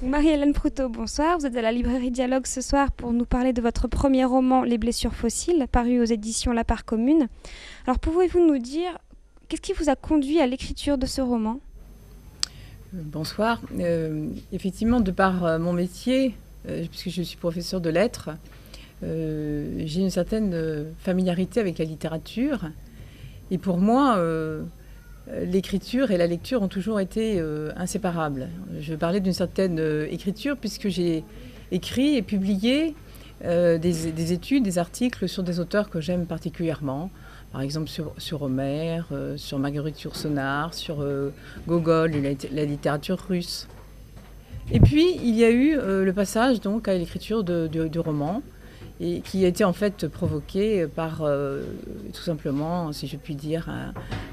Marie-Hélène Proutot, bonsoir. Vous êtes à la librairie Dialogue ce soir pour nous parler de votre premier roman, Les blessures fossiles, paru aux éditions La Part Commune. Alors pouvez-vous nous dire, qu'est-ce qui vous a conduit à l'écriture de ce roman ? Bonsoir. Effectivement, de par mon métier, puisque je suis professeure de lettres, j'ai une certaine familiarité avec la littérature. Et pour moi, l'écriture et la lecture ont toujours été inséparables. Je parlais d'une certaine écriture puisque j'ai écrit et publié des études, des articles sur des auteurs que j'aime particulièrement. Par exemple sur Homère, sur Marguerite Yourcenar, sur Gogol, la littérature russe. Et puis il y a eu le passage donc à l'écriture du roman, et qui a été en fait provoqué par tout simplement, si je puis dire,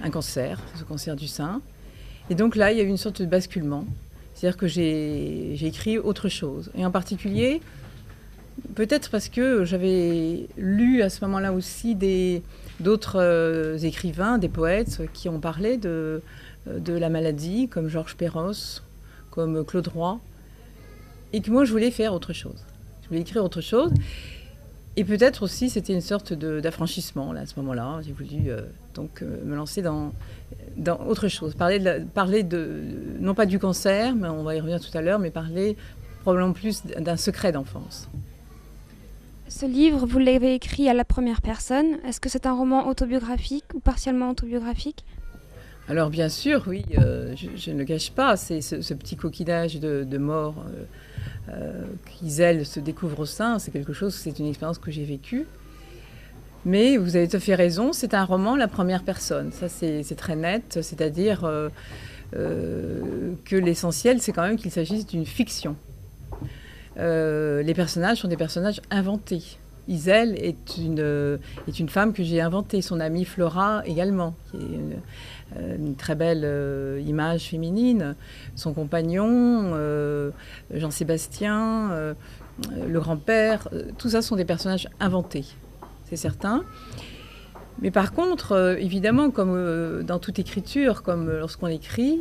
un cancer, ce cancer du sein. Et donc là, il y a eu une sorte de basculement. C'est-à-dire que j'ai écrit autre chose. Et en particulier, peut-être parce que j'avais lu à ce moment-là aussi d'autres écrivains, des poètes qui ont parlé de la maladie, comme Georges Perros, comme Claude Roy, et que moi, je voulais faire autre chose. Je voulais écrire autre chose. Et peut-être aussi, c'était une sorte d'affranchissement, là, à ce moment-là. J'ai voulu me lancer dans autre chose. Parler non pas du cancer, mais on va y revenir tout à l'heure, mais parler probablement plus d'un secret d'enfance. Ce livre, vous l'avez écrit à la première personne. Est-ce que c'est un roman autobiographique ou partiellement autobiographique ? Alors bien sûr, oui, je ne le cache pas. C'est ce petit coquinage de mort qu'Iselle se découvre au sein. C'est quelque chose, c'est une expérience que j'ai vécue. Mais vous avez tout à fait raison, c'est un roman à la première personne. Ça, c'est très net. C'est-à-dire que l'essentiel, c'est quand même qu'il s'agisse d'une fiction. Les personnages sont des personnages inventés. Iselle est une femme que j'ai inventée, son amie Flora également, qui est une très belle image féminine. Son compagnon, Jean-Sébastien, le grand-père, tout ça sont des personnages inventés, c'est certain. Mais par contre, évidemment, comme dans toute écriture, comme lorsqu'on écrit,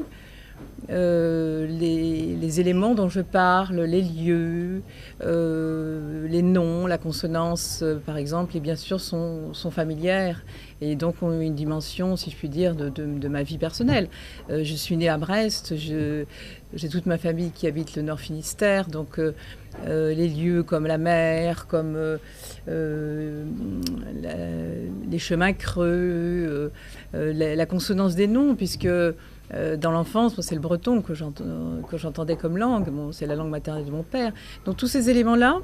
les éléments dont je parle, les lieux, les noms, la consonance, par exemple, et bien sûr sont familières et donc ont une dimension, si je puis dire, de ma vie personnelle. Je suis née à Brest, j'ai toute ma famille qui habite le Nord Finistère, donc les lieux comme la mer, comme les chemins creux, la consonance des noms, puisque dans l'enfance, c'est le breton que j'entendais comme langue. Bon, c'est la langue maternelle de mon père. Donc tous ces éléments-là,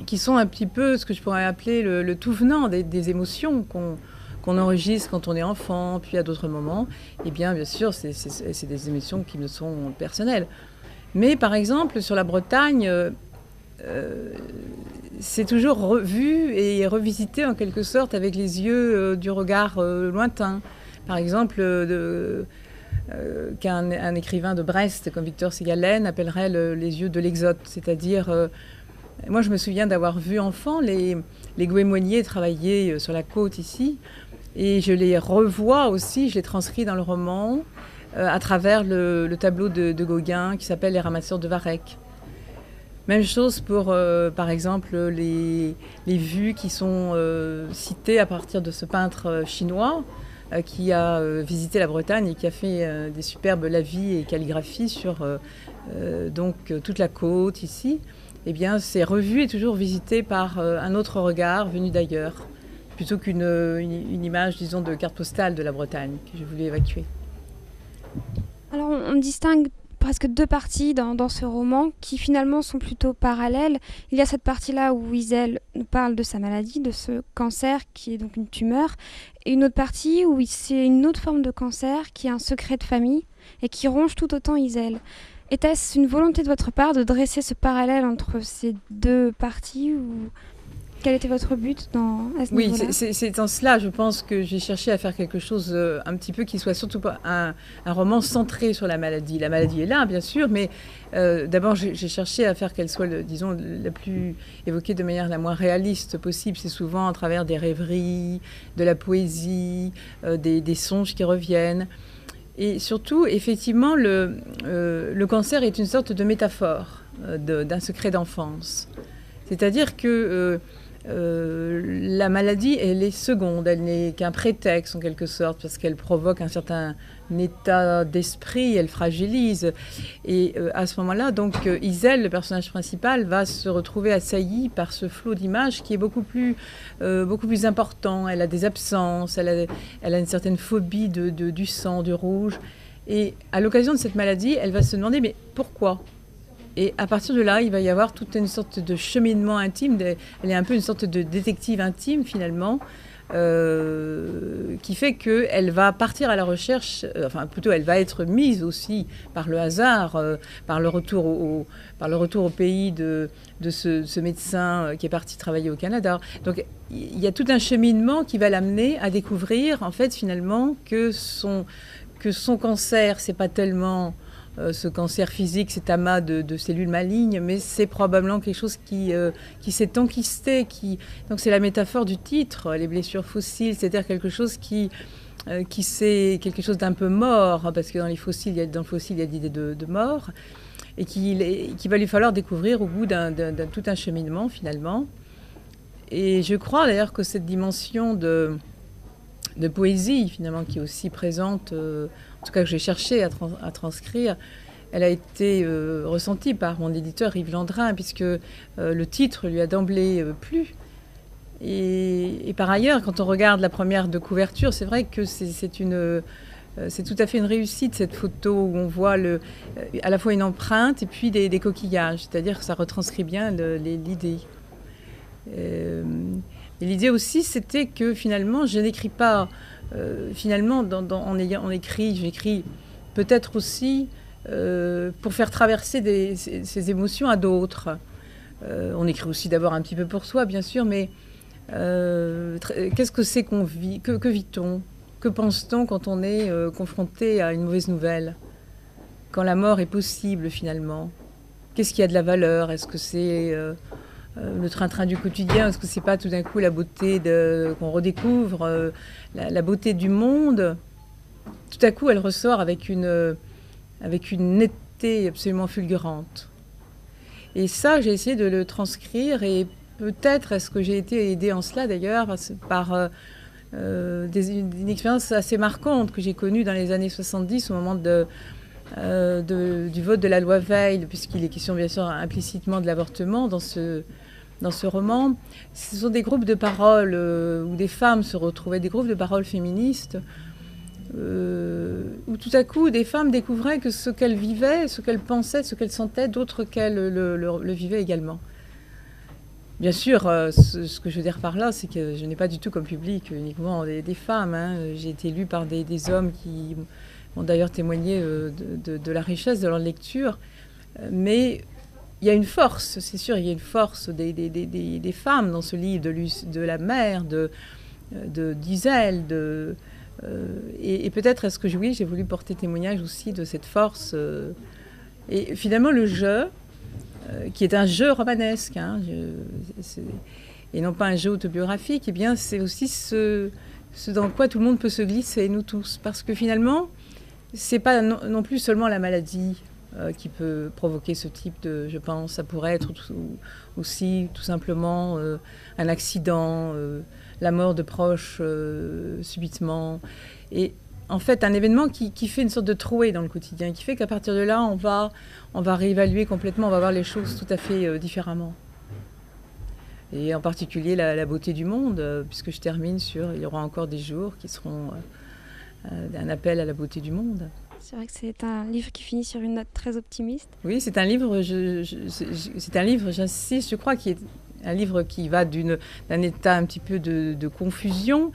qui sont un petit peu ce que je pourrais appeler le tout venant des émotions qu'on enregistre quand on est enfant, puis à d'autres moments, eh bien sûr, c'est des émotions qui me sont personnelles. Mais par exemple, sur la Bretagne, c'est toujours revu et revisité en quelque sorte avec les yeux du regard lointain. Par exemple, qu'un écrivain de Brest comme Victor Ségalen appellerait les yeux de l'exode, c'est-à-dire moi je me souviens d'avoir vu enfant les goémoniers travailler sur la côte ici, et je les revois aussi, je les transcris dans le roman à travers le tableau de Gauguin qui s'appelle Les Ramasseurs de Varech. Même chose pour par exemple les vues qui sont citées à partir de ce peintre chinois qui a visité la Bretagne et qui a fait des superbes lavis et calligraphies sur donc toute la côte ici. Eh bien, c'est revu et toujours visité par un autre regard venu d'ailleurs, plutôt qu'une image, disons, de carte postale de la Bretagne que j'ai voulu évacuer. Alors, on distingue presque deux parties dans ce roman qui finalement sont plutôt parallèles. Il y a cette partie-là où Iselle nous parle de sa maladie, de ce cancer qui est donc une tumeur, et une autre partie où c'est une autre forme de cancer qui est un secret de famille et qui ronge tout autant Iselle. Était-ce une volonté de votre part de dresser ce parallèle entre ces deux parties ou... Quel était votre but à ce Oui, niveau-là? c'est en cela, je pense que j'ai cherché à faire quelque chose un petit peu qui soit surtout pas un roman centré sur la maladie. La maladie est là, bien sûr, mais d'abord j'ai cherché à faire qu'elle soit, disons, la plus évoquée de manière la moins réaliste possible. C'est souvent à travers des rêveries, de la poésie, des songes qui reviennent. Et surtout, effectivement, le cancer est une sorte de métaphore d'un secret d'enfance. C'est-à-dire que la maladie, elle est seconde, elle n'est qu'un prétexte en quelque sorte, parce qu'elle provoque un certain état d'esprit, elle fragilise. Et à ce moment-là, donc, Iselle, le personnage principal, va se retrouver assaillie par ce flot d'images qui est beaucoup plus important. Elle a des absences, elle a une certaine phobie du sang, du rouge. Et à l'occasion de cette maladie, elle va se demander, mais pourquoi ? Et à partir de là, il va y avoir toute une sorte de cheminement intime. Elle est un peu une sorte de détective intime, finalement, qui fait qu'elle va partir à la recherche, enfin plutôt elle va être mise aussi par le hasard, par le retour au pays de ce médecin qui est parti travailler au Canada. Donc il y a tout un cheminement qui va l'amener à découvrir, en fait, finalement, que son cancer, c'est pas tellement ce cancer physique, cet amas de cellules malignes, mais c'est probablement quelque chose qui s'est enquisté. Donc c'est la métaphore du titre, les blessures fossiles, c'est-à-dire quelque chose qui c'est quelque chose d'un peu mort, parce que dans le fossile, il y a l'idée de mort, et qu'il va lui falloir découvrir au bout d'un tout un cheminement, finalement. Et je crois d'ailleurs que cette dimension de poésie, finalement, qui est aussi présente, en tout cas que j'ai cherché à transcrire, elle a été ressentie par mon éditeur Yves Landrin, puisque le titre lui a d'emblée plu. Et par ailleurs, quand on regarde la première de couverture, c'est vrai que c'est tout à fait une réussite, cette photo où on voit à la fois une empreinte et puis des coquillages. C'est-à-dire que ça retranscrit bien l'idée. Et l'idée aussi, c'était que finalement, je n'écris pas. Finalement, j'écris peut-être aussi pour faire traverser ces émotions à d'autres. On écrit aussi d'abord un petit peu pour soi, bien sûr, mais qu'est-ce que c'est qu'on vit ? Que vit-on ? Que pense-t-on quand on est confronté à une mauvaise nouvelle ? Quand la mort est possible, finalement ? Qu'est-ce qui a de la valeur ? Est-ce que c'est le train-train du quotidien, est-ce que c'est pas tout d'un coup la beauté qu'on redécouvre, la beauté du monde? Tout à coup, elle ressort avec une netteté absolument fulgurante. Et ça, j'ai essayé de le transcrire, et peut-être est-ce que j'ai été aidée en cela d'ailleurs par une expérience assez marquante que j'ai connue dans les années 70 au moment du vote de la loi Veil, puisqu'il est question bien sûr implicitement de l'avortement dans ce roman. Ce sont des groupes de parole où des femmes se retrouvaient, des groupes de parole féministes, où tout à coup des femmes découvraient que ce qu'elles vivaient, ce qu'elles pensaient, ce qu'elles sentaient, d'autres qu'elles le vivaient également. Bien sûr, ce que je veux dire par là, c'est que je n'ai pas du tout comme public uniquement des femmes. Hein. J'ai été lue par des hommes qui ont d'ailleurs témoigné de la richesse de leur lecture. Mais il y a une force, c'est sûr, il y a une force des femmes dans ce livre, de la mère, d'Iselle, et peut-être est-ce que j'ai voulu porter témoignage aussi de cette force. Et finalement, le jeu, qui est un jeu romanesque, hein, et non pas un jeu autobiographique, eh bien, c'est aussi ce dans quoi tout le monde peut se glisser, nous tous. Parce que finalement, c'est pas non plus seulement la maladie qui peut provoquer ce type je pense, ça pourrait être aussi tout simplement un accident, la mort de proches subitement. Et en fait, un événement qui fait une sorte de trouée dans le quotidien, qui fait qu'à partir de là, on va réévaluer complètement, on va voir les choses tout à fait différemment. Et en particulier la beauté du monde, puisque je termine sur « Il y aura encore des jours qui seront un appel à la beauté du monde ». C'est vrai que c'est un livre qui finit sur une note très optimiste. Oui, c'est un livre, j'insiste, je crois, qui est un livre qui va d'un état un petit peu de confusion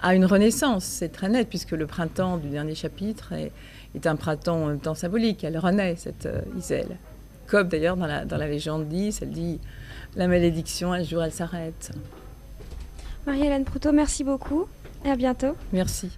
à une renaissance. C'est très net, puisque le printemps du dernier chapitre est un printemps en même temps symbolique. Elle renaît, cette Iselle, comme d'ailleurs dans la légende dit, elle dit « la malédiction, un jour, elle s'arrête ». Marie-Hélène Proutot, merci beaucoup et à bientôt. Merci.